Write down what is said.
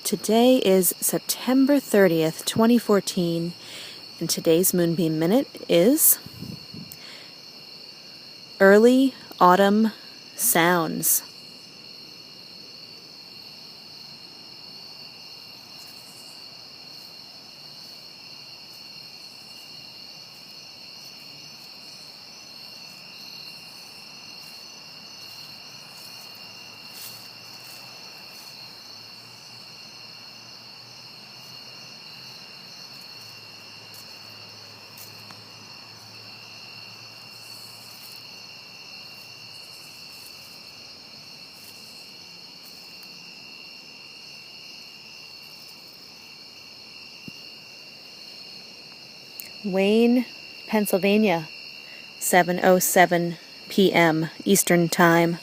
Today is September 30th, 2014, and today's Moonbeam Minute is Early Autumn Sounds. Wayne, Pennsylvania, 7:07 p.m. Eastern Time.